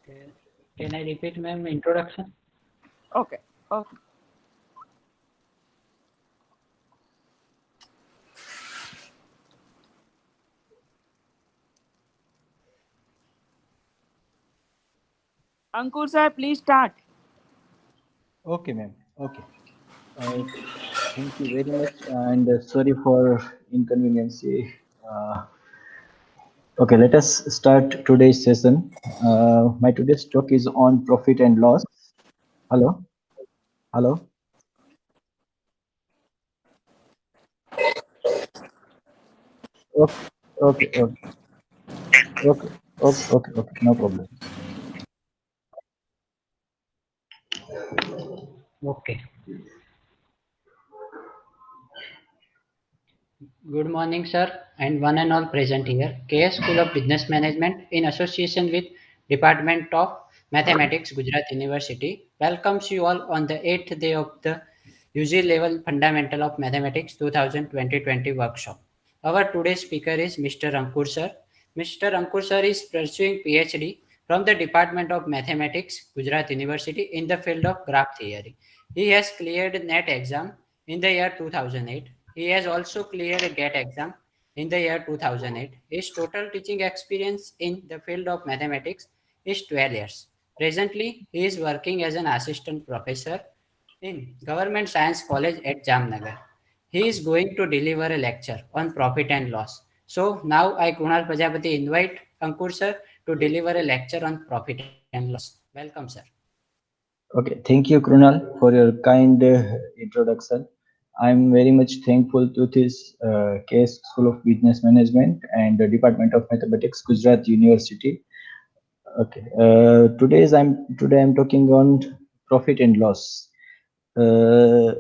Can I repeat, ma'am, introduction? Okay. Okay. Ankur sir, please start. Okay, ma'am. Okay. Uh, Thank you very much, and sorry for inconvenience. Okay, let us start today's session. My today's talk is on profit and loss. Hello, hello. Okay, okay, okay, okay, okay, okay, okay. No problem. Okay. Good morning, sir, and one and all present here. KS School of Business Management, in association with Department of Mathematics, Gujarat University, welcomes you all on the 8th day of the UG Level Fundamental of Mathematics 2020 workshop. Our today's speaker is Mr. Ankur sir. Mr. Ankur sir is pursuing PhD from the Department of Mathematics, Gujarat University, in the field of graph theory. He has cleared NET exam in the year 2008. He has also cleared a GATE exam in the year 2008. His total teaching experience in the field of mathematics is 12 years. Presently, he is working as an assistant professor in Government Science College at Jamnagar. He is going to deliver a lecture on profit and loss. So now I, Kunal Prajapati, invite Ankur sir to deliver a lecture on profit and loss. Welcome, sir. Okay, thank you, Krunal, for your kind introduction. I'm very much thankful to this KS School of Business Management and the Department of Mathematics, Gujarat University. Okay. Today I'm talking on profit and loss. Uh,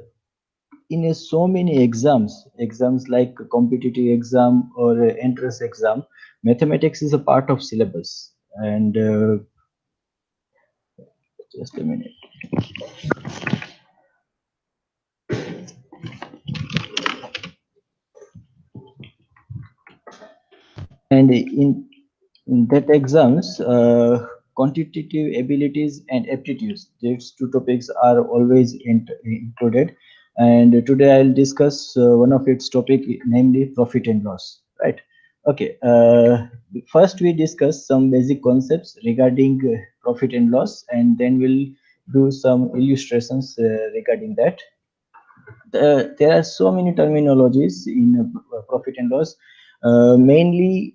so many exams like a competitive exam or a entrance exam, mathematics is a part of syllabus. And just a minute. And in that exams, quantitative abilities and aptitudes, these two topics are always included. And today I'll discuss one of its topic, namely profit and loss. Right. Okay. First we discuss some basic concepts regarding profit and loss, and then we'll do some illustrations regarding that. There are so many terminologies in profit and loss. Mainly,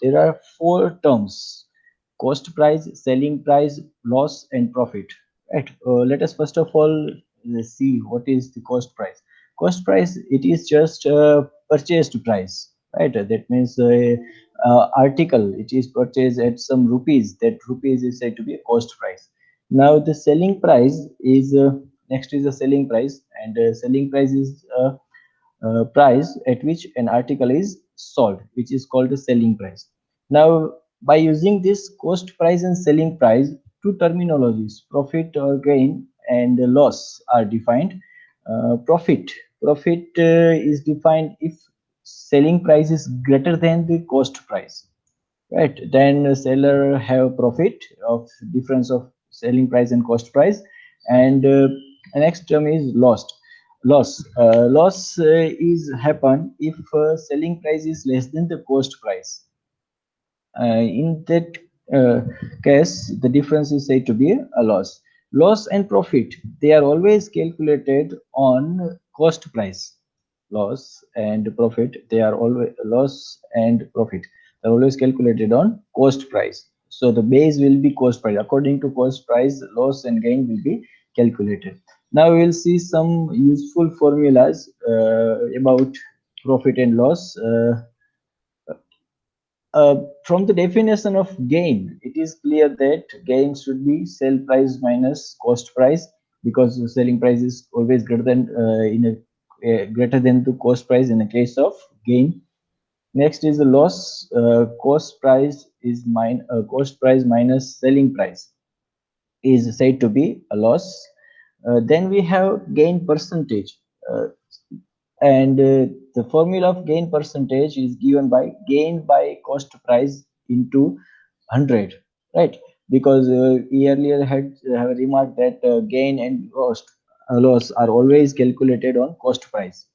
there are four terms: cost price, selling price, loss, and profit. Right. Let us first of all see what is the cost price. Cost price, it is just purchased price. Right. That means article it is purchased at some rupees. That rupees is said to be a cost price. Now the selling price is next is the selling price, and selling price is price at which an article is sold, which is called the selling price. Now, by using this cost price and selling price, two terminologies, profit or gain and loss, are defined. Profit. Profit is defined if selling price is greater than the cost price. Right. Then the seller have profit of difference of selling price and cost price. And the next term is lost. Loss is happen if selling price is less than the cost price. In that uh, case, the difference is said to be a loss. Loss and profit, they are always calculated on cost price. Loss and profit, they are always loss and profit. They are always calculated on cost price. So the base will be cost price. According to cost price, loss and gain will be calculated. Now we will see some useful formulas about profit and loss. From the definition of gain, it is clear that gain should be sell price minus cost price, because the selling price is always greater than greater than the cost price in the case of gain. Next is the loss. Cost price minus selling price is said to be a loss. Then we have gain percentage. And the formula of gain percentage is given by gain by cost price into 100, right? because we earlier had have remarked that gain and loss are always calculated on cost price.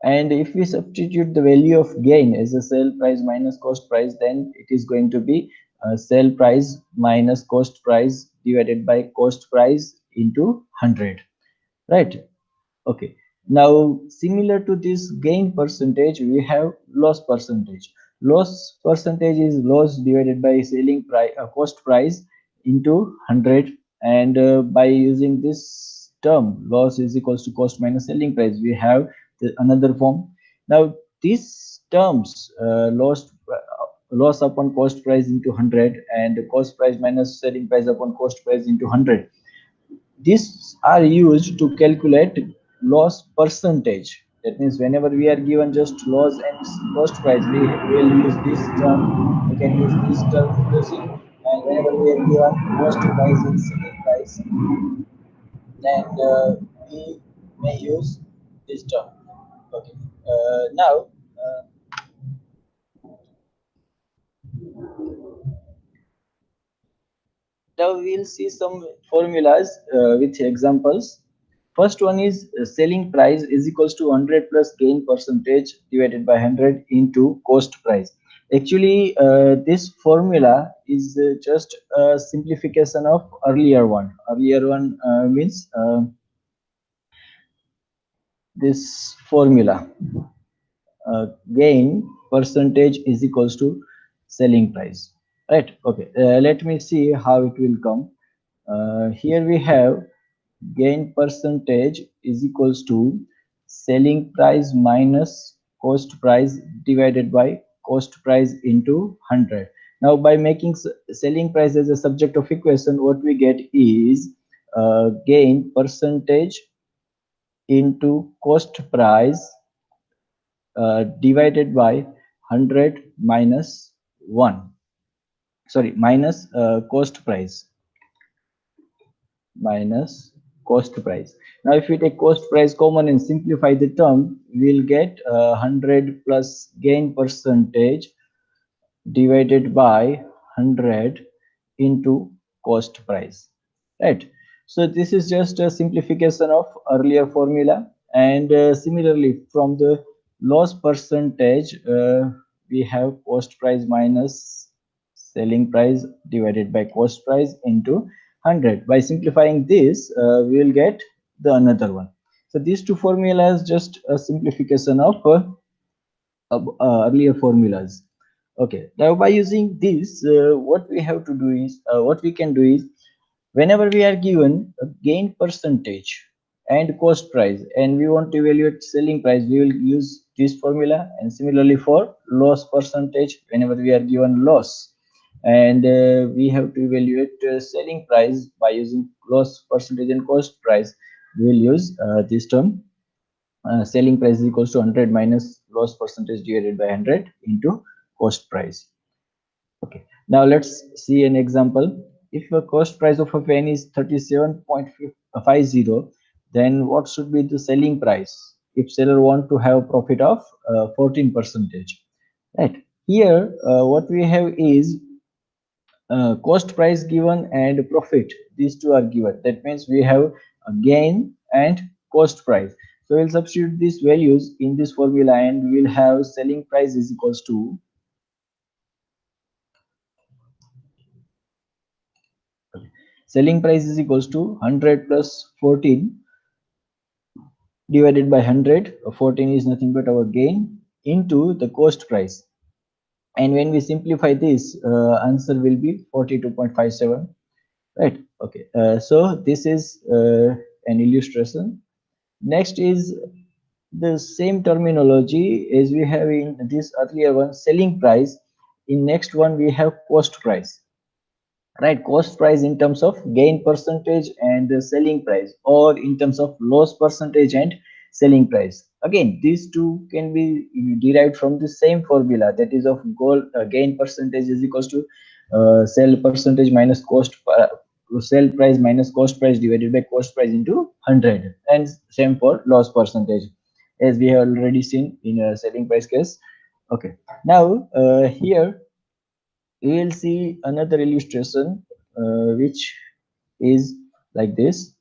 And if we substitute the value of gain as a sale price minus cost price, then it is going to be sale price minus cost price divided by cost price into 100, right? Okay. Now, similar to this gain percentage, we have loss percentage. Loss percentage is loss divided by selling price, cost price into 100. And by using this term, loss is equals to cost minus selling price, we have another form. Now, these terms, loss upon cost price into 100 and cost price minus selling price upon cost price into 100, these are used to calculate loss percentage. That means whenever we are given just loss and cost price, we will use this term. We can use this term using, and whenever we are given cost price and selling price, then we may use this term. Okay. Now, now we'll see some formulas with examples. First one is selling price is equals to 100 plus gain percentage divided by 100 into cost price. Actually, this formula is just a simplification of earlier one. Earlier one means this formula, gain percentage is equals to selling price, right? Okay, let me see how it will come. Here we have gain percentage is equals to selling price minus cost price divided by cost price into 100. Now, by making selling price as a subject of equation, what we get is gain percentage into cost price divided by 100 minus 1, sorry, minus cost price, minus cost price. Now, if we take cost price common and simplify the term, we'll get 100 plus gain percentage divided by 100 into cost price, right? So this is just a simplification of earlier formula. And similarly, from the loss percentage, we have cost price minus selling price divided by cost price into 100. By simplifying this, we will get the another one. So these two formulas just a simplification of earlier formulas. Okay, now by using this, what we have to do is, what we can do is, whenever we are given a gain percentage and cost price and we want to evaluate selling price, we will use this formula. And similarly for loss percentage, whenever we are given loss and we have to evaluate selling price by using loss percentage and cost price, we will use this term, selling price is equals to 100 minus loss percentage divided by 100 into cost price. Okay, now let's see an example. If the cost price of a pen is 37.50, then what should be the selling price if seller want to have profit of 14 percentage, right? Here what we have is cost price given and profit, these two are given. That means we have a gain and cost price. So we'll substitute these values in this formula and we will have selling price is equals to, selling price is equals to 100 plus 14 divided by 100. 14 is nothing but our gain into the cost price. And when we simplify this, answer will be 42.57, right? Okay, so this is an illustration. Next is the same terminology as we have in this earlier one, selling price. In next one we have cost price, right? Cost price in terms of gain percentage and the selling price, or in terms of loss percentage and selling price. Again, these two can be derived from the same formula, that is of gain percentage is equals to sell percentage minus sell price minus cost price divided by cost price into 100. And same for loss percentage, as we have already seen in a selling price case. Okay, now here we will see another illustration which is like this.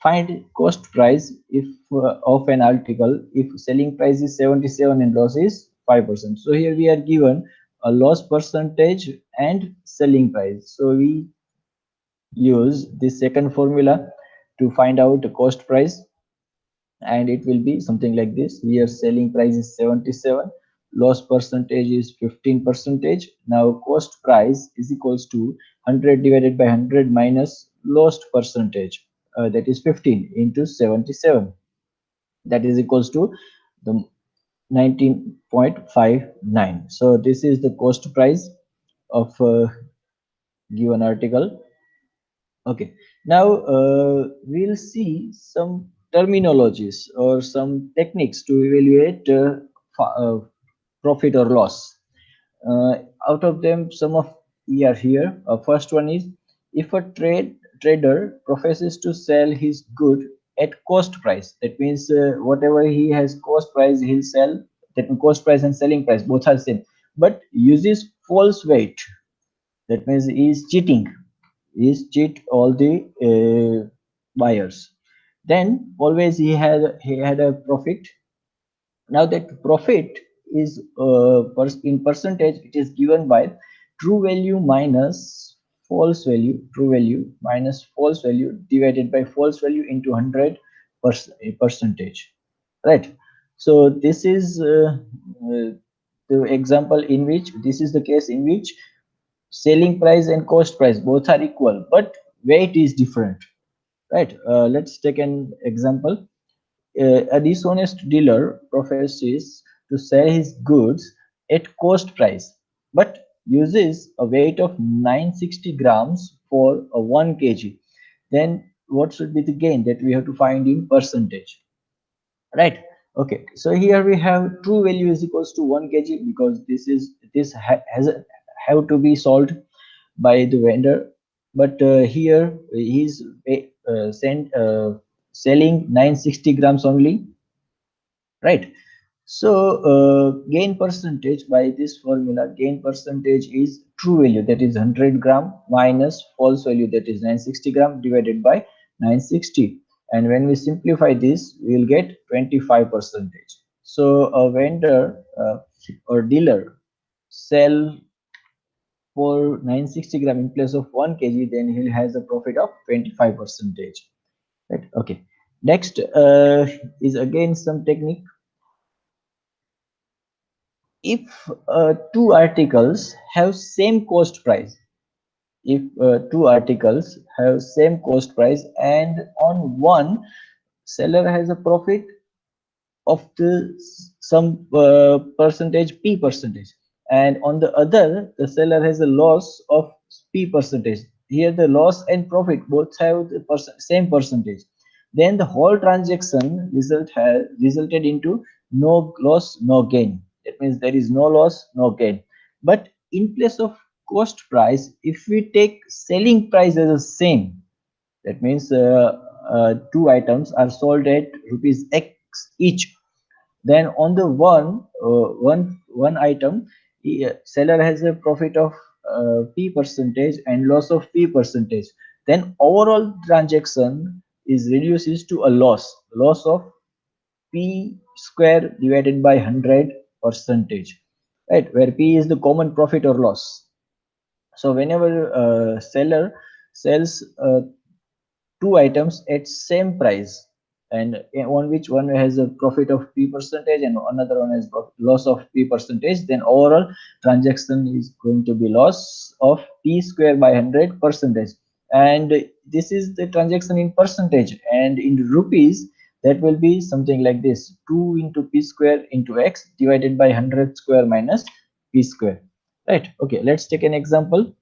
Find cost price if of an article if selling price is 77 and loss is 5%. So here we are given a loss percentage and selling price. So we use this second formula to find out the cost price, and it will be something like this. Here selling price is 77, loss percentage is 15 percentage. Now cost price is equals to 100 divided by 100 minus lost percentage, that is 15 into 77, that is equals to the 19.59. So this is the cost price of given article. Okay, now we'll see some terminologies or some techniques to evaluate profit or loss. Uh, Out of them, some of we are here. First one is, if a trader professes to sell his good at cost price, that means whatever he has cost price, he'll sell. That means cost price and selling price both are same, but uses false weight. That means he is cheating, is cheat all the buyers. Then always he had a profit. Now that profit is in percentage, it is given by true value minus false value, true value minus false value divided by false value into 100 percentage, right? So this is the example in which, this is the case in which selling price and cost price both are equal, but weight is different, right? Let's take an example. A dishonest dealer professes to sell his goods at cost price, but uses a weight of 960 grams for a 1 kg. Then what should be the gain that we have to find in percentage, right? Okay, so here we have true value is equals to 1 kg, because have to be sold by the vendor, but here he's selling 960 grams only, right? So gain percentage by this formula, gain percentage is true value, that is 100 gram, minus false value, that is 960 gram, divided by 960, and when we simplify this we will get 25 percentage. So a vendor or dealer sell for 960 gram in place of 1 kg, then he has a profit of 25 percentage, right? Okay, next is again some technique. If two articles have same cost price, if two articles have same cost price, and on one seller has a profit of the some percentage p percentage, and on the other the seller has a loss of p percentage, here the loss and profit both have the same percentage, then the whole transaction resulted into no loss no gain. That means there is no loss no gain. But in place of cost price, if we take selling price as the same, that means two items are sold at rupees x each, then on the one item, seller has a profit of p percentage and loss of p percentage. Then overall transaction is reduces to a loss of p square divided by 100 percentage, right? Where p is the common profit or loss. So whenever seller sells two items at same price, and on which one has a profit of p percentage and another one has loss of p percentage, then overall transaction is going to be loss of p square by 100 percentage, and this is the transaction in percentage, and in rupees that will be something like this: 2 into p square into x divided by 100 square minus p square, right? Okay, let's take an example.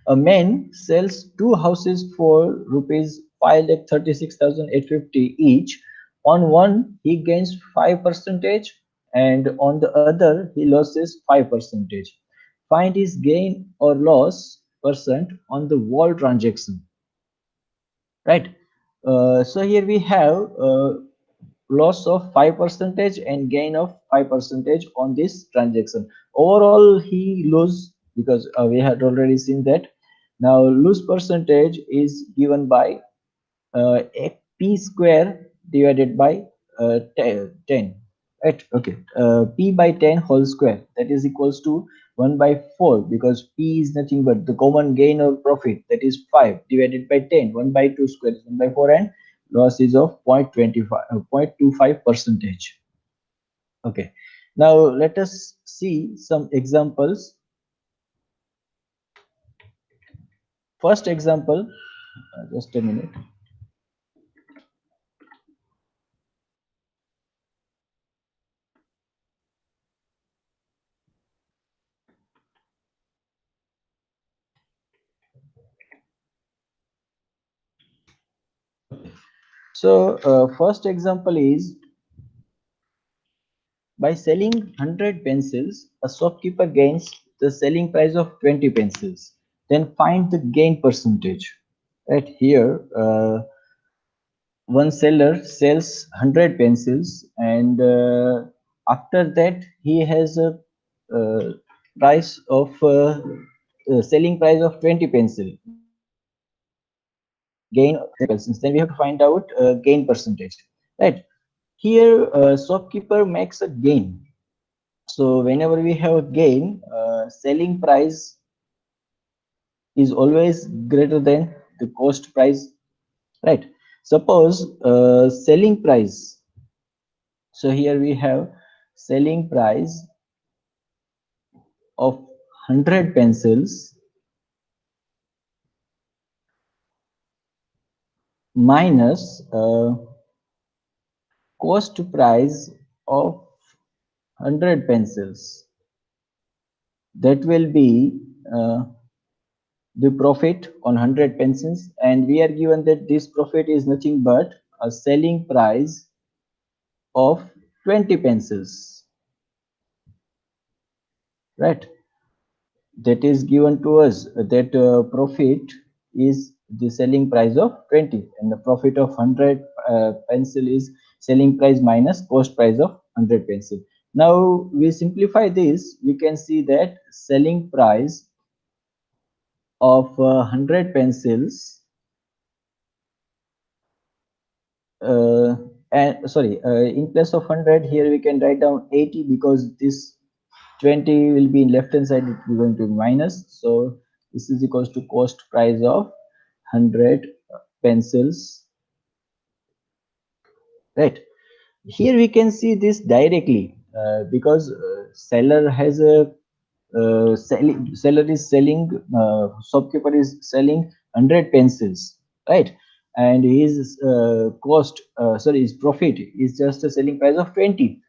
A man sells two houses for rupees 5,36,850 each. On one, he gains 5 percentage, and on the other, he loses 5 percentage. Find his gain or loss percent on the whole transaction, right? So here we have loss of 5 percentage and gain of 5 percentage on this transaction. Overall, he lose because we had already seen that. Now loss percentage is given by p square divided by 10, right? Okay, p by 10 whole square, that is equals to 1 by 4, because p is nothing but the common gain or profit, that is 5 divided by 10. 1 by 2 square is 1 by 4, and loss is of 0.25 percentage. Okay, now let us see some examples. First example, just a minute. So first example is, by selling 100 pencils, a shopkeeper gains the selling price of 20 pencils. Then find the gain percentage. Right here, one seller sells 100 pencils, and after that he has a price of selling price of 20 pencil. Gain pencils. Then we have to find out gain percentage. Right here, shopkeeper makes a gain. So whenever we have a gain, selling price is always greater than the cost price, right? Suppose selling price. So here we have selling price of 100 pencils minus cost price of 100 pencils. That will be the profit on 100 pencils, and we are given that this profit is nothing but a selling price of 20 pencils, right? That is given to us, that profit is the selling price of 20, and the profit of 100 pencil is selling price minus cost price of 100 pencil. Now we simplify this, we can see that selling price of 100 pencils, uh, and sorry, in place of 100, here we can write down 80, because this 20 will be in left hand side, it will be going to be minus. So this is equals to cost price of 100 pencils, right? Here we can see this directly, because seller has a seller is selling, shopkeeper is selling 100 pencils, right? And his cost, sorry, his profit is just a selling price of 20.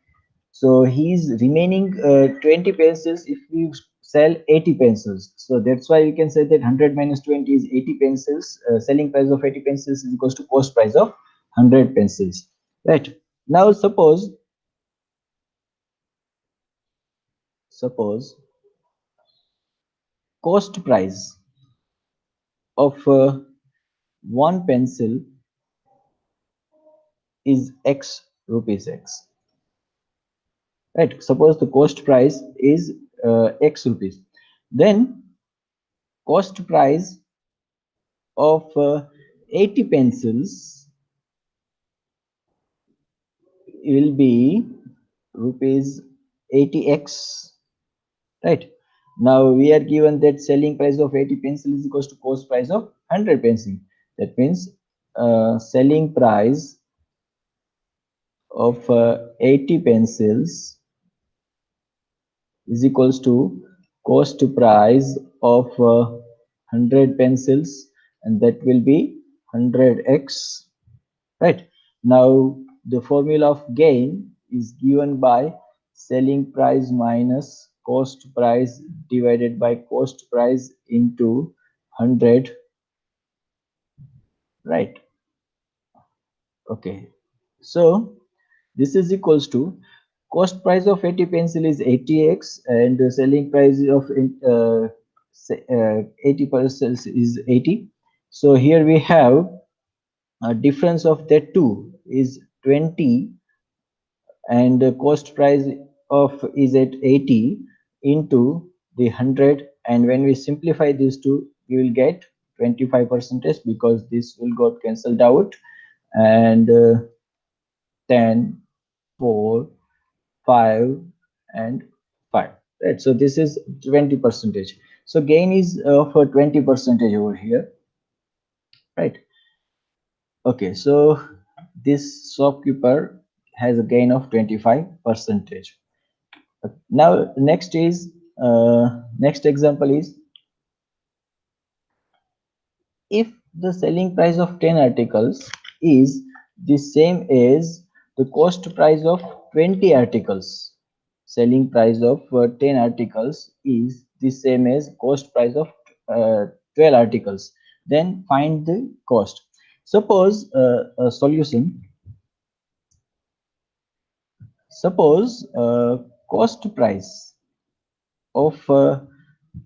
So he's remaining 20 pencils if we sell 80 pencils. So that's why we can say that 100 minus 20 is 80 pencils. Selling price of 80 pencils is equals to cost price of 100 pencils. Right. Now suppose cost price of one pencil is X rupees X. Right. Suppose the cost price is X rupees. Then cost price of 80 pencils will be rupees 80x, right? Now we are given that selling price of 80 pencil is equals to cost price of 100 pencil. That means selling price of 80 pencils is equals to cost price of 100 pencils, and that will be 100x, right? Now the formula of gain is given by selling price minus cost price divided by cost price into 100, right? Okay, so this is equals to cost price of 80 pencil is 80x, and the selling price of 80 pencils is 80. So here we have a difference of that two is 20, and the cost price of is at 80 into the 100, and when we simplify these two, we will get 25% because this will got cancelled out, and 10, 4, 5, and 5. Right. So this is 20%. So gain is for 20% over here. Right. Okay. So this shopkeeper has a gain of 25%. Now next example is, if the selling price of 10 articles is the same as the cost price of 20 articles, selling price of 10 articles is the same as cost price of 12 articles, then find the cost. Suppose a solution, suppose cost price of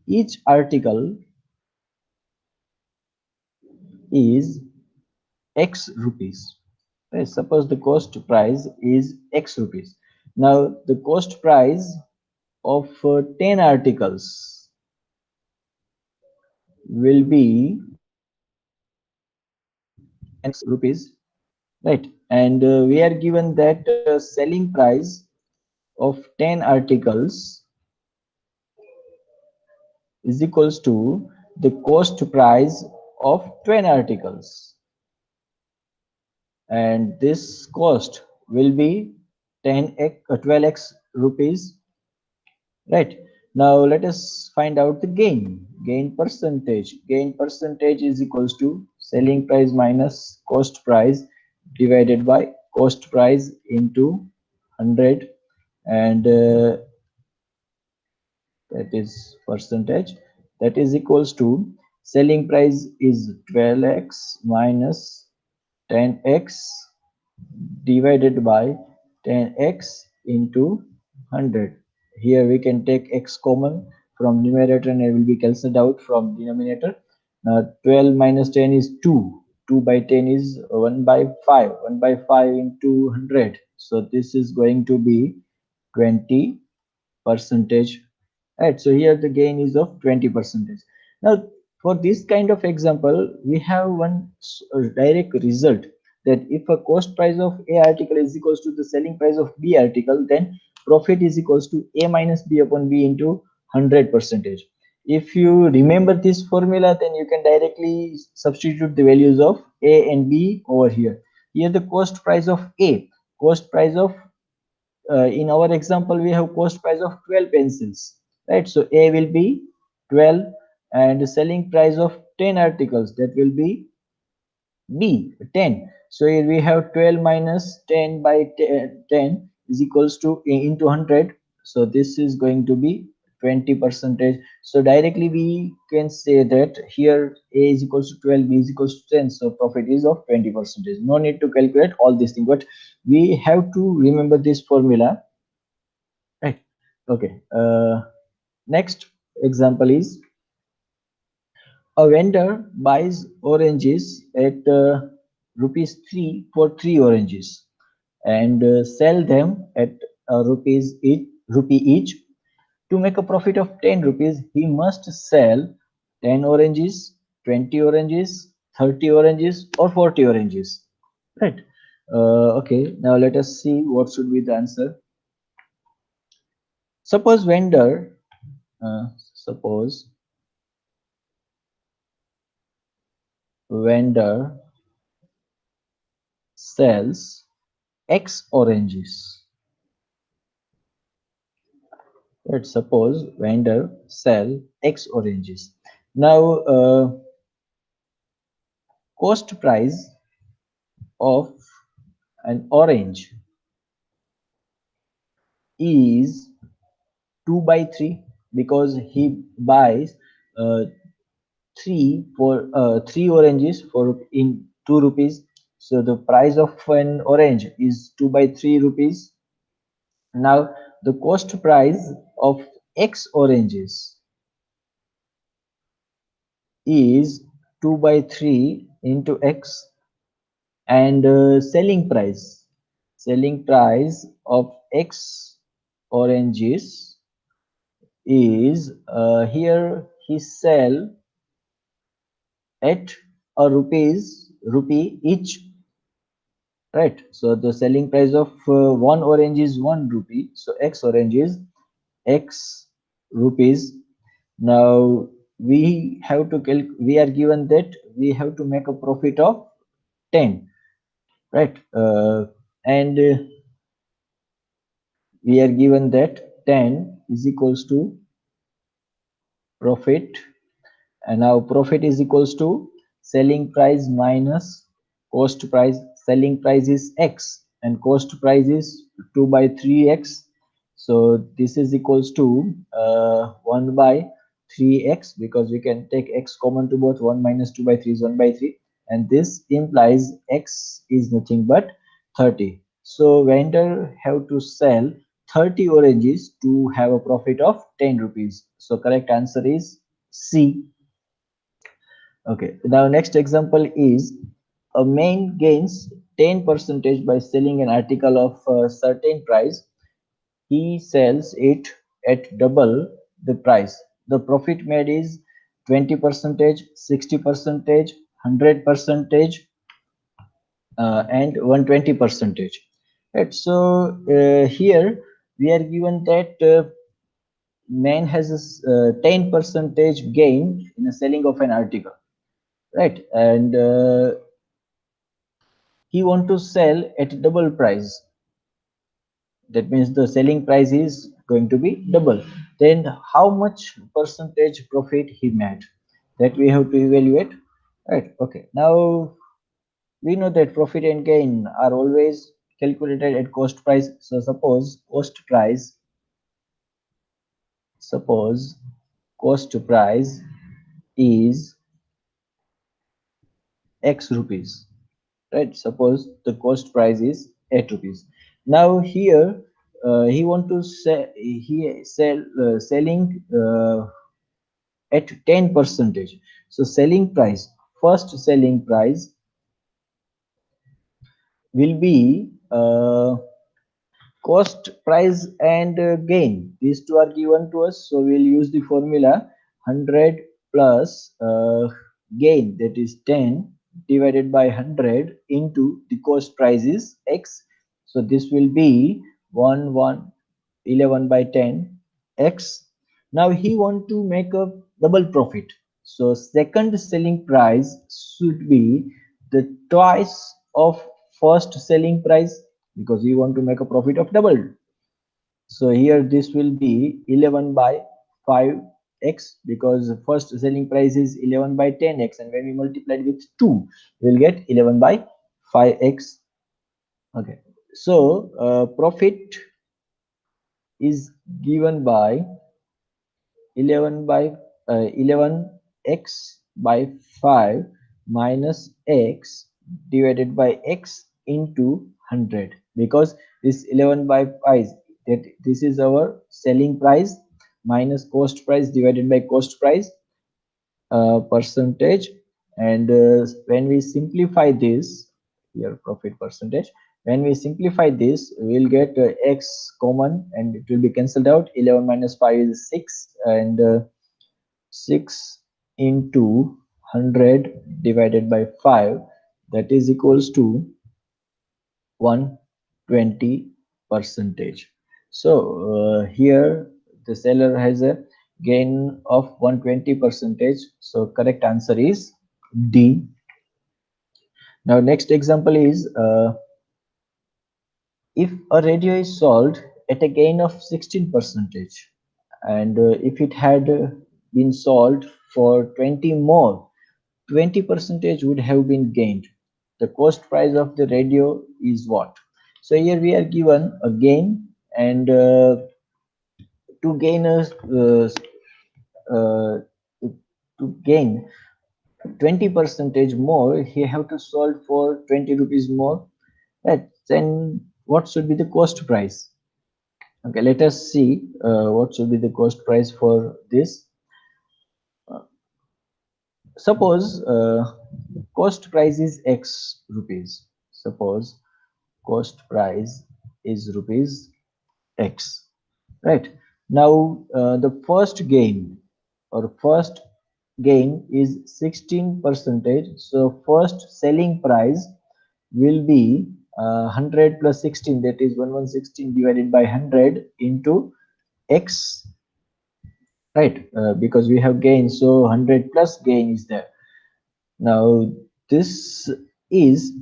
each article is X rupees. Right? Suppose the cost price is X rupees. Now the cost price of 10 articles will be X rupees, right? And we are given that selling price of 10 articles is equals to the cost price of 20 articles, and this cost will be 10x 12x rupees. Right. Now let us find out the gain. Gain percentage. Gain percentage is equals to selling price minus cost price divided by cost price into 100, and that is percentage. That is equals to selling price is 12x minus 10x divided by 10x into 100. Here we can take x common from numerator and it will be cancelled out from denominator. Now 12 minus 10 is 2. 2 by 10 is 1 by 5. 1 by 5 into 100. So this is going to be 20%. Right. So here the gain is of 20%. Now for this kind of example, we have one direct result, that if a cost price of A article is equals to the selling price of B article, then profit is equals to A minus B upon B into 100%. If you remember this formula, then you can directly substitute the values of A and B over here. Here the cost price of A, cost price of in our example we have cost price of 12 pencils, right? So A will be 12, and the selling price of 10 articles, that will be B 10. So here we have 12 minus 10 by 10 is equals to into 100. So this is going to be 20%. So directly we can say that here A is equals to 12, B is equals to 10. So profit is of 20%. No need to calculate all these things, but we have to remember this formula, right? Okay. Next example is, a vendor buys oranges at rupees 3 for 3 oranges, and sell them at rupee each. To make a profit of 10 rupees, he must sell 10 oranges, 20 oranges, 30 oranges, or 40 oranges. Right. Okay. Now let us see what should be the answer. Suppose vendor, suppose vendor sells X oranges. Let's suppose vendor sell X oranges. Now cost price of an orange is 2 by 3, because he buys uh, 3 oranges for in 2 rupees. So the price of an orange is 2 by 3 rupees. Now the cost price of X oranges is 2 by 3 into X, and selling price of X oranges is here he sell at a rupee each, right? So the selling price of one orange is 1 rupee, so x orange is x rupees. Now we have to we are given that we have to make a profit of 10, right? And we are given that 10 is equals to profit, and now profit is equals to selling price minus cost price. Selling price is x and cost price is 2 by 3x, so this is equals to 1 by 3x, because we can take x common to both. 1 minus 2 by 3 is 1 by 3, and this implies x is nothing but 30. So vendor have to sell 30 oranges to have a profit of 10 rupees. So correct answer is C. Okay, now next example is a man gains 10 percentage by selling an article of a certain price. He sells it at double the price. The profit made is 20 percentage, 60 percentage, 100 percentage, and 120 percentage. Right. So here we are given that man has a 10 percentage gain in the selling of an article, right? And he want to sell at double price. That means the selling price is going to be double. Then how much percentage profit he made, that we have to evaluate, right? Okay, now we know that profit and gain are always calculated at cost price. So suppose cost price is x rupees, right? Suppose the cost price is 8 rupees. Now here he want to sell, selling at 10 percentage. So selling price, first selling price will be cost price and gain. These two are given to us, so we'll use the formula 100 plus gain, that is 10 divided by 100 into the cost price is x. So this will be 11 by 10 x. Now he want to make a double profit, so second selling price should be the twice of first selling price, because we want to make a profit of double. So here this will be 11 by 5x, because first selling price is 11 by 10x, and when we multiply it with 2 we'll get 11 by 5x. Okay, so profit is given by 11x by 5 minus x divided by x into 100, because this 11 by 5, that this is our selling price minus cost price divided by cost price percentage. And when we simplify this, here profit percentage, when we simplify this we'll get x common and it will be cancelled out. 11 minus 5 is 6, and 6 into 100 divided by 5, that is equals to 120 percentage. So here the seller has a gain of 120 percentage, so correct answer is D. Now next example is if a radio is sold at a gain of 16 percentage, and if it had been sold for 20 more, 20 percentage would have been gained. The cost price of the radio is what? So here we are given a gain, and to gain a uh, to gain 20 percentage more, he have to sold for 20 rupees more, right? Then what should be the cost price? Okay, let us see what should be the cost price for this. Suppose cost price is x rupees. Suppose cost price is rupees x, right? Now the first gain, or first gain is 16 percentage. So first selling price will be 100 plus 16, that is 1116 divided by 100 into x, right? Because we have gain, so 100 plus gain is there. Now this is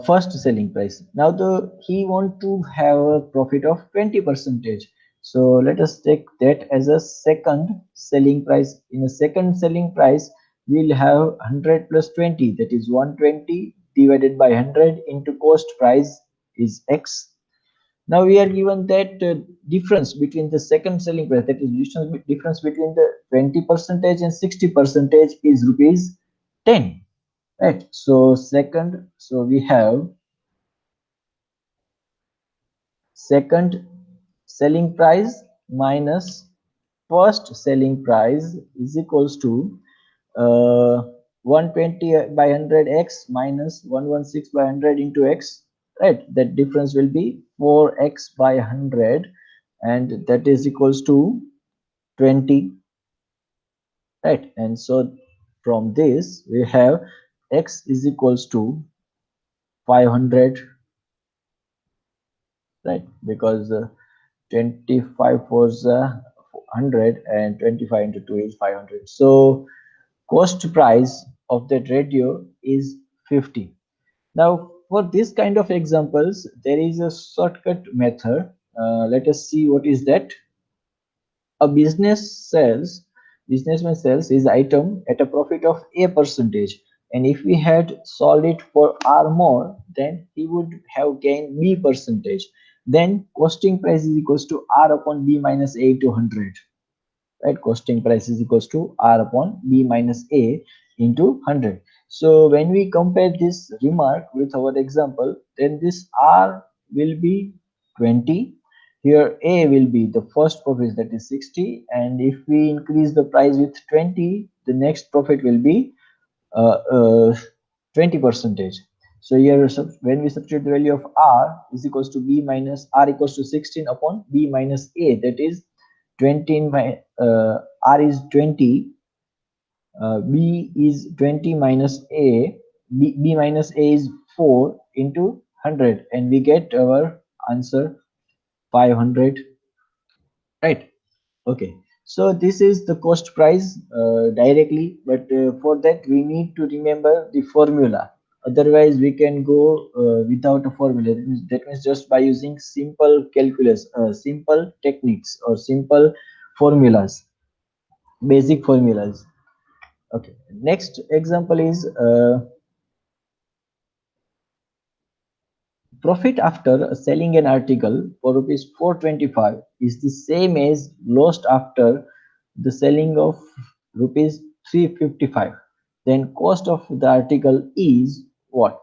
first selling price. Now the he want to have a profit of 20 percentage, so let us take that as a second selling price. In a second selling price we'll have 100 plus 20, that is 120 divided by 100 into cost price is x. Now we are given that difference between the second selling price, that is difference between the 20 percentage and 60 percentage is rupees 10, right? So second, so we have second selling price minus first selling price is equals to 120 by 100 x minus 116 by 100 into x, right? That difference will be 4x by 100, and that is equals to 20, right? And so from this we have x is equals to 500, right? Because 25 was 100 and 25 into 2 is 500. So cost price of that radio is 50. Now for this kind of examples there is a shortcut method. Let us see what is that. A businessman sells his item at a profit of a percentage, and if we had sold it for r more, then he would have gained b percentage. Then costing price is equals to r upon b minus a to 100, right? Costing price is equals to r upon b minus a into 100. So when we compare this remark with our example, then this r will be 20. Here a will be the first profit, that is 60, and if we increase the price with 20, the next profit will be uh, uh, 20 percentage. So here when we substitute the value of r is equals to b minus r equals to 16 upon b minus a, that is 20 by r is 20, b is 20 minus a, b minus a is 4 into 100, and we get our answer 500, right? Okay, so this is the cost price directly, but for that we need to remember the formula. Otherwise we can go without a formula. That means just by using simple calculus, simple techniques or simple formulas, basic formulas. Okay, next example is profit after selling an article for rupees 425 is the same as lost after the selling of rupees 355. Then cost of the article is what?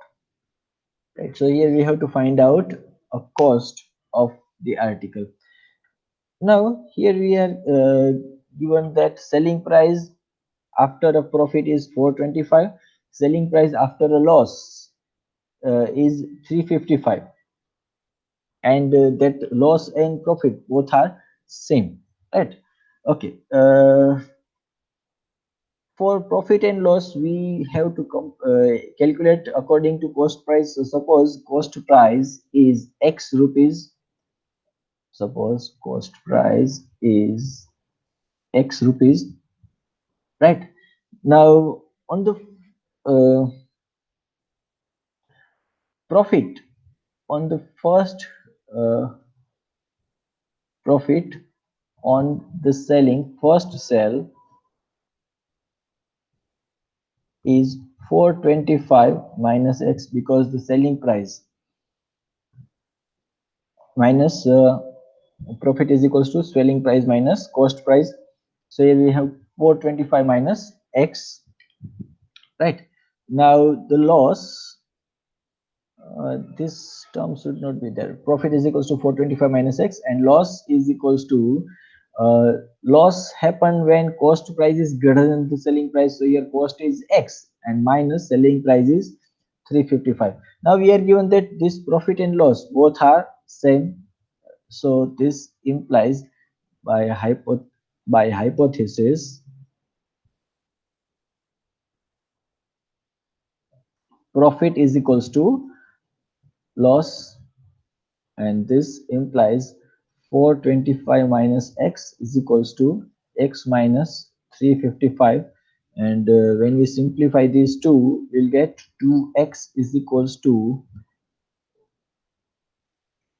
Right. So here we have to find out a cost of the article. Now here we are given that selling price after a profit is 425, selling price after a loss is 355, and that loss and profit both are same, right? Okay, for profit and loss we have to calculate according to cost price. So suppose cost price is x rupees, suppose cost price is x rupees, right? Now on the uh, profit, on the first uh, profit on the selling, first sell is 425 minus x, because the selling price minus profit is equals to selling price minus cost price. So here we have 425 minus x, right? Now the loss, this term should not be there. Profit is equals to 425 minus x, and loss is equals to loss happen when cost price is greater than the selling price. So your cost is x and minus selling price is 355. Now we are given that this profit and loss both are same, so this implies by hypothesis, profit is equals to loss, and this implies 425 minus x is equals to x minus 355, and when we simplify these two, we'll get 2x is equals to,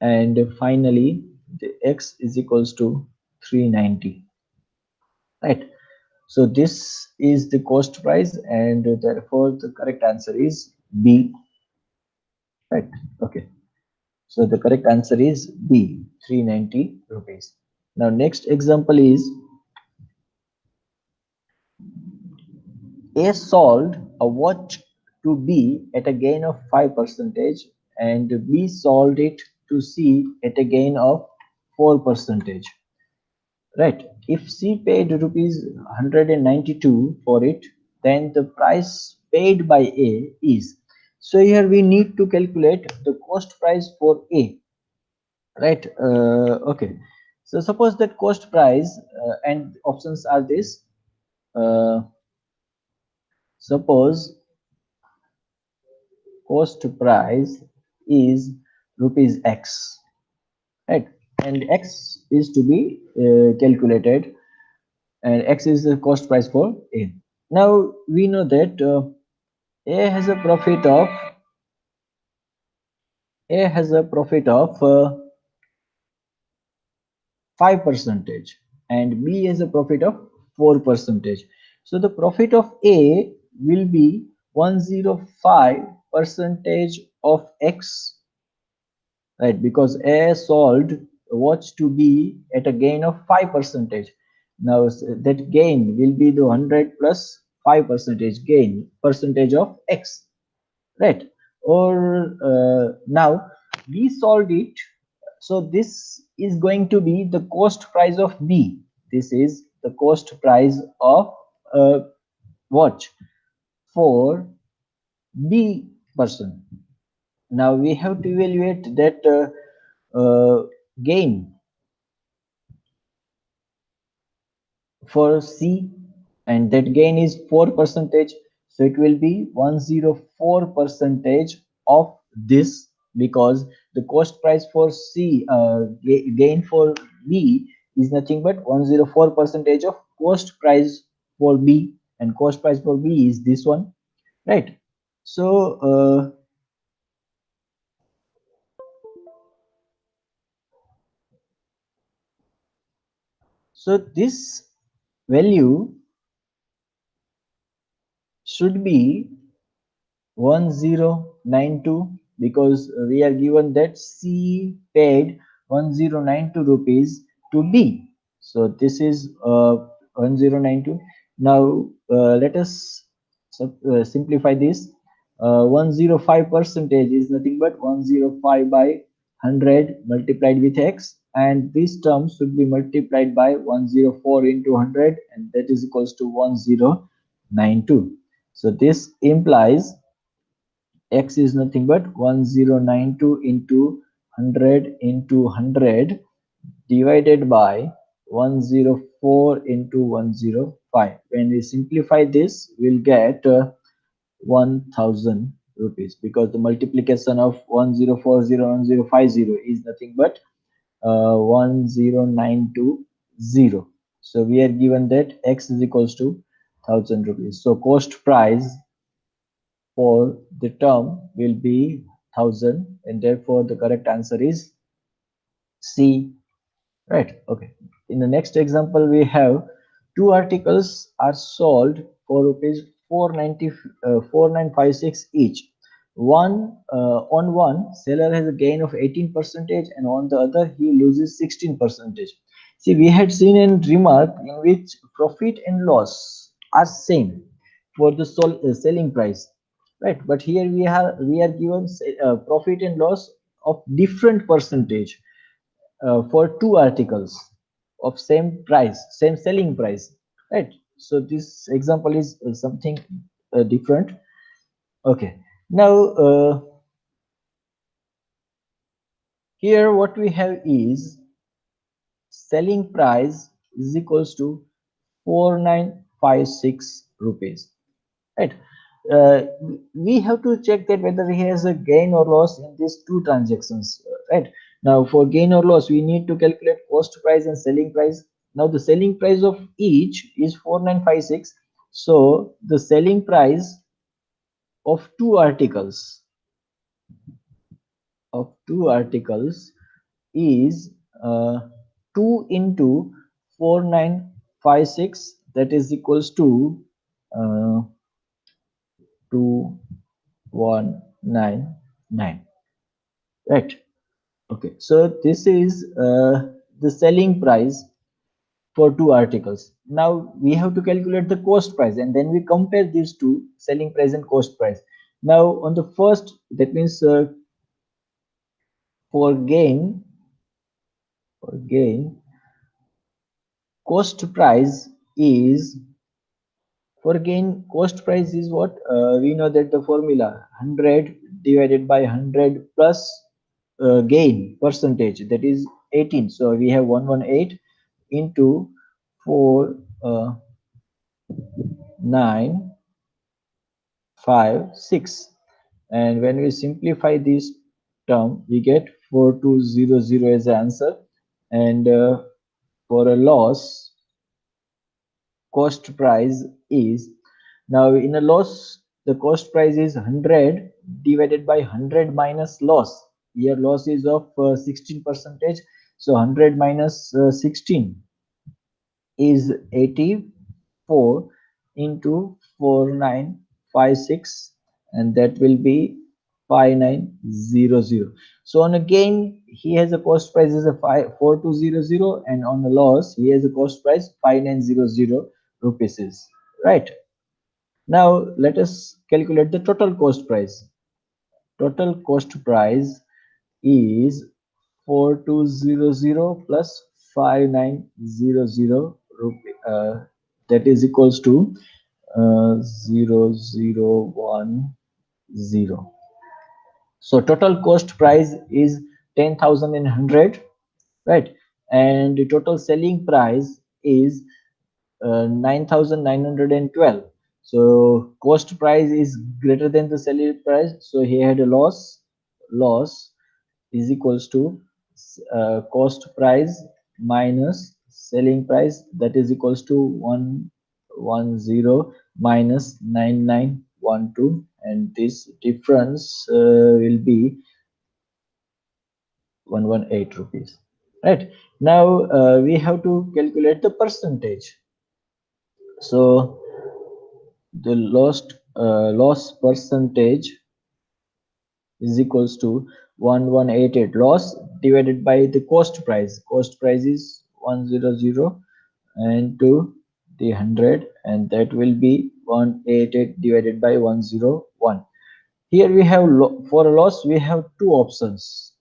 and finally the x is equals to 390, right? So this is the cost price, and therefore the correct answer is B, right? Okay, so the correct answer is B, 390 rupees. Now next example is A sold a watch to B at a gain of 5%, and B sold it to C at a gain of 4%. Right. If C paid rupees 192 for it, then the price paid by A is. So here we need to calculate the cost price for A. Right. Okay. So suppose that cost price, and options are this. Uh, Suppose cost price is rupees X, right? And X is to be calculated, and X is the cost price for A. Now we know that A has a profit of A has a profit of 5%, and B has a profit of 4%. So the profit of A will be 105 percentage of X, right? Because A sold a watch to B at a gain of 5%. Now that gain will be the 100 plus 5% gain percentage of X, right? Or now we solved it, so this is going to be the cost price of B. This is the cost price of a watch for B person. Now we have to evaluate that gain for C, and that gain is 4%. So it will be 104 percentage of this, because the cost price for C, gain for B is nothing but 104 percentage of cost price for B, and cost price for B is this one, right? So so this value should be 1092, because we are given that C paid 1092 rupees to B. So this is 1092. Now let us simplify this. 105 percentage is nothing but 105 by 100 multiplied with x, and this term should be multiplied by 104 into 100, and that is equals to 1092. So this implies x is nothing but 1092 into 100 into 100 divided by 104 into 105. When we simplify this, we'll get 1000 rupees, because the multiplication of 1040 1050 is nothing but 10920. So we are given that x is equals to 1000 rupees. So cost price for the term will be 1000, and therefore the correct answer is C, right? Okay, in the next example we have two articles are sold for rupees 490 4956 each. On one, seller has a gain of 18%, and on the other he loses 16%. See, we had seen a remark in which profit and loss are same for the selling price, right? But here we are given profit and loss of different percentage for two articles of same price, same selling price, right? So this example is something different. Okay, now here what we have is selling price is equals to 4956 rupees, right? We have to check that whether he has a gain or loss in these two transactions, right? Now for gain or loss we need to calculate cost price and selling price. Now the selling price of each is 4956, so the selling price of two articles is uh, 2 into 4956, that is equals to 2199, right? Okay, so this is the selling price for two articles. Now we have to calculate the cost price and then we compare these two, selling price and cost price. Now on the first, that means for gain cost price is, for gain cost price is what, we know that the formula 100 divided by 100 plus gain percentage, that is 18, so we have 118 into 4 9 5 6, and when we simplify this term we get 4200 as the answer. And for a loss, cost price is, now in a loss the cost price is 100 divided by 100 minus loss. Here loss is of 16 percentage, so 100 minus 16 is 84 into 4956, and that will be 5900. So on a gain he has a cost price is a 4200, and on a loss he has a cost price 5900 rupees, right? Now let us calculate the total cost price. Total cost price is 4200 plus 5900 rupee, that is equals to 0010. So total cost price is 10,100, right? And the total selling price is 9,912. So cost price is greater than the selling price, so he had a loss is equals to cost price minus selling price, that is equals to 110 minus 9912, and this difference will be 118 rupees, right? Now we have to calculate the percentage. So the loss percentage is equals to 1188 loss divided by the cost price. Cost price is 100 and to the 100, and that will be 188 divided by 101. Here we have for a loss we have two options,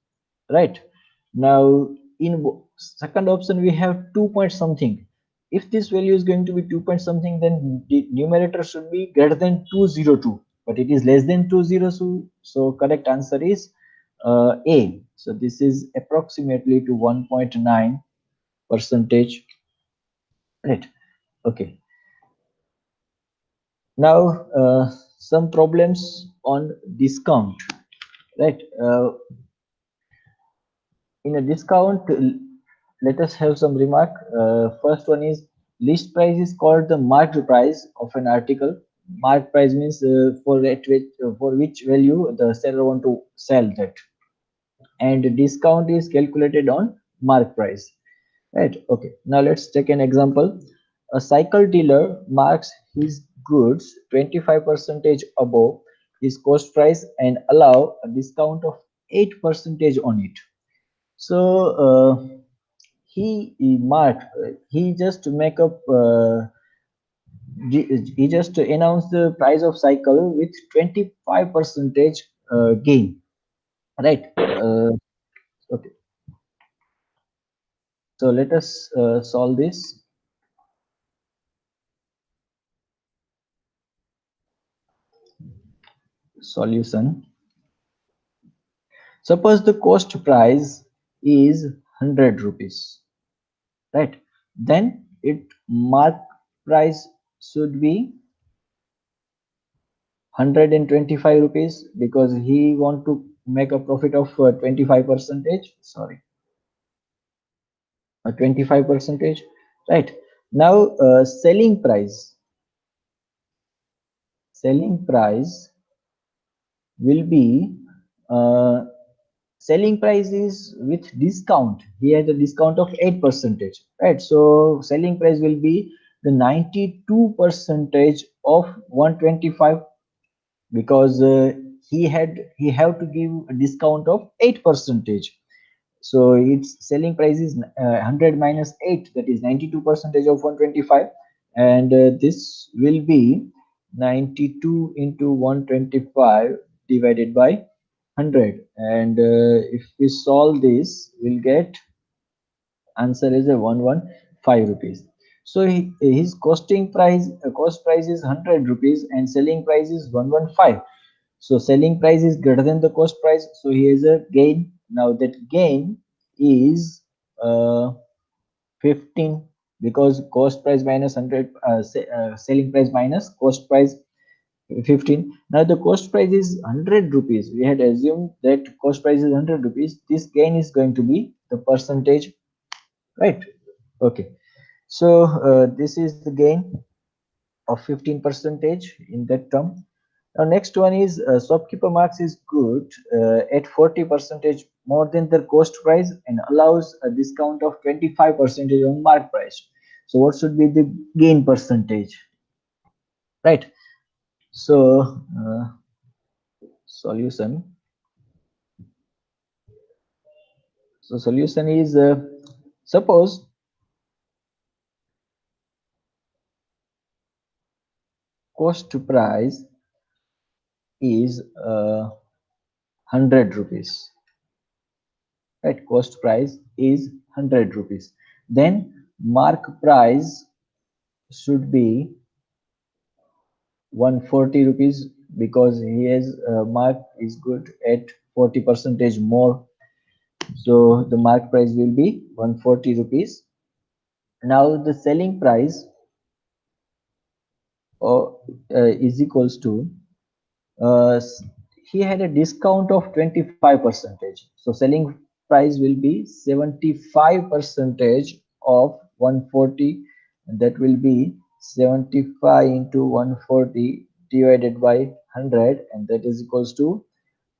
right? Now in second option we have 2 point something. If this value is going to be 2 point something, then the numerator should be greater than 202, but it is less than 202, so correct answer is A. So this is approximately to 1.9 percentage, right? Okay, now some problems on discount, right? In a discount, let us have some remark. First one is, list price is called the marked price of an article. Marked price means for which value the seller want to sell that, and discount is calculated on mark price, right? Okay, now let's take an example. A cycle dealer marks his goods 25 percentage above his cost price and allow a discount of 8 percentage on it. So he just make up he just announced the price of cycle with 25 percentage gain, right? Okay, so let us solve this. Solution: suppose the cost price is 100 rupees, right? Then it mark price should be 125 rupees because he want to make a profit of 25 percentage, sorry, 25 percentage, right? Now selling price will be uh, selling price is with discount. He has a discount of 8 percentage, right? So selling price will be the 92 percentage of 125 because he have to give a discount of 8 percentage. So its selling price is 100 minus 8, that is 92 percentage of 125, and this will be 92 into 125 divided by 100, and if we solve this we'll get answer is a 115 rupees. So his cost price is 100 rupees and selling price is 115. So selling price is greater than the cost price, so he has a gain. Now that gain is 15 because cost price minus 100, selling price minus cost price 15. Now the cost price is 100 rupees. We had assumed that cost price is 100 rupees. This gain is going to be the percentage, right? Okay. So this is the gain of 15 percentage in that term. Now next one is shopkeeper marks is good at 40 percentage more than their cost price and allows a discount of 25 percentage on mark price. So what should be the gain percentage, right? So solution. So solution is suppose cost price is 100 rupees, right? Cost price is 100 rupees. Then mark price should be 140 rupees because his mark is good at 40 percentage more. So the mark price will be 140 rupees. Now the selling price is equals to uh, he had a discount of 25 percentage, so selling price will be 75 percentage of 140, and that will be 75 into 140 divided by 100, and that is equals to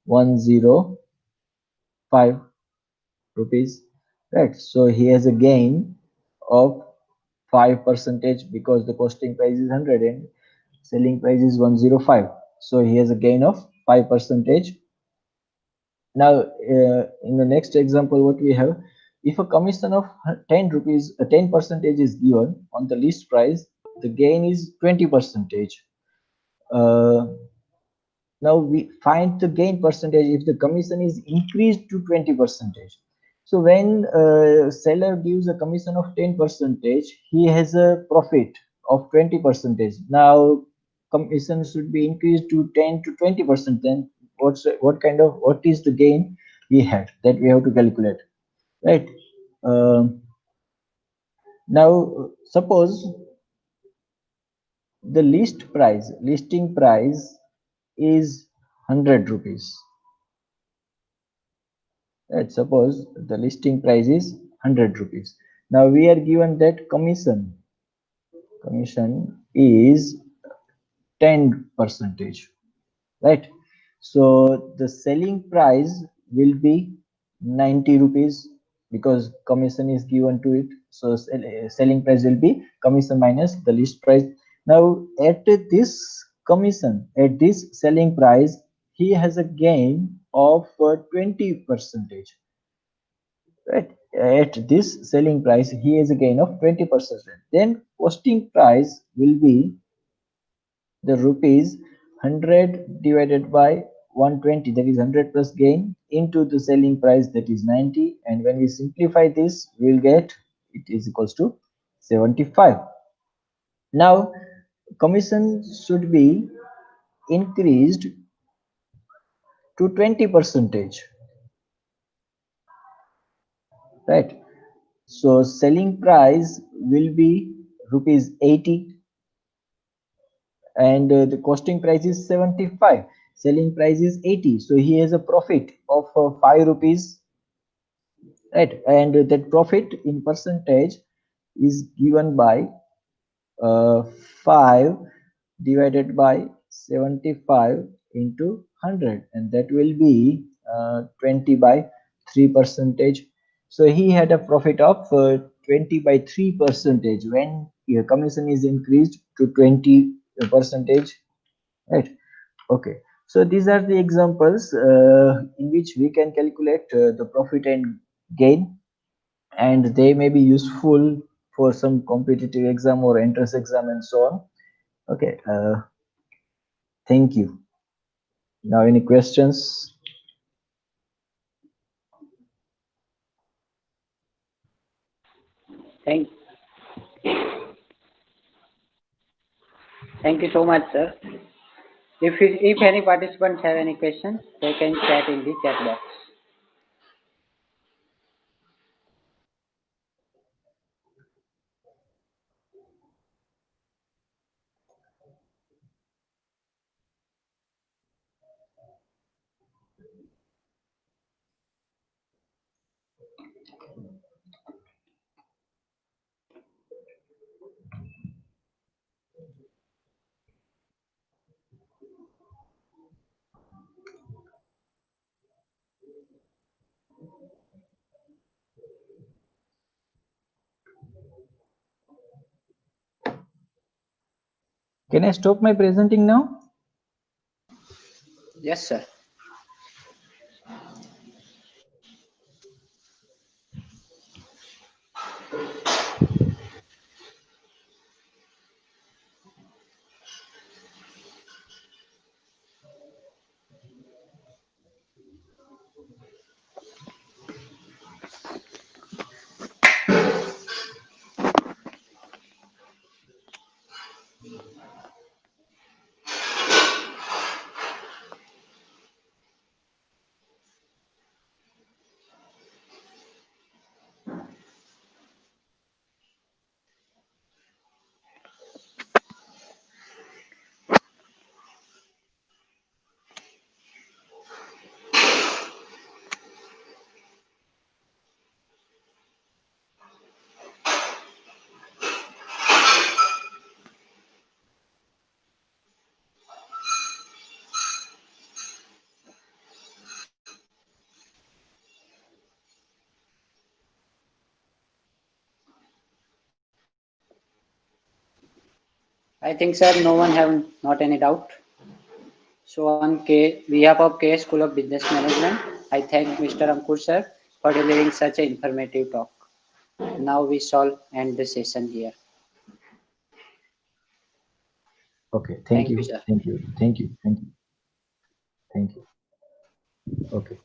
105 rupees, right? So he has a gain of 5 percentage because the costing price is 100 and selling price is 105, so he has a gain of 5 percentage. Now in the next example what we have, if a commission of 10 rupees 10 percentage is given on the list price, the gain is 20 percentage. uh, Now we find the gain percentage if the commission is increased to 20 percentage. So when seller gives a commission of 10 percentage, he has a profit of 20 percentage. Now commission should be increased to 10 to 20%. Then what is the gain he had, that we have to calculate, right? Um, Now suppose the listing price is 100 rupees. Let's suppose the listing price is 100 rupees. Now we are given that commission is 10 percentage, right? So the selling price will be 90 rupees because commission is given to it. So selling price will be commission minus the list price. Now at this commission, at this selling price, he has a gain of 20 percentage, right? At this selling price he has a gain of 20%. Then costing price will be the rupees 100 divided by 120, that is 100 plus gain into the selling price, that is 90, and when we simplify this we will get it is equals to 75. Now commission should be increased to 20 percentage, right? So selling price will be rupees 80 and the costing price is 75. Selling price is 80. So he has a profit of 5 rupees, right? And that profit in percentage is given by 5 divided by 75 into 100, and that will be 20 by 3 percentage. So he had a profit of 20 by 3 percentage when your commission is increased to 20 percentage, right? Okay, so these are the examples in which we can calculate the profit and gain, and they may be useful for some competitive exam or entrance exam and so on. Okay, thank you. Now, any questions? Thank, thank you so much, sir. If any participants have any questions, they can chat in the chat box. Can I stop my presenting now? Yes, sir. I think, sir, no one have not any doubt. So on behalf of K School of Business Management, I thank Mr. Ankur sir for delivering such an informative talk. Now we shall end the session here. Okay, thank Thank you, you, sir. thank you, thank you, thank you, thank you. Okay.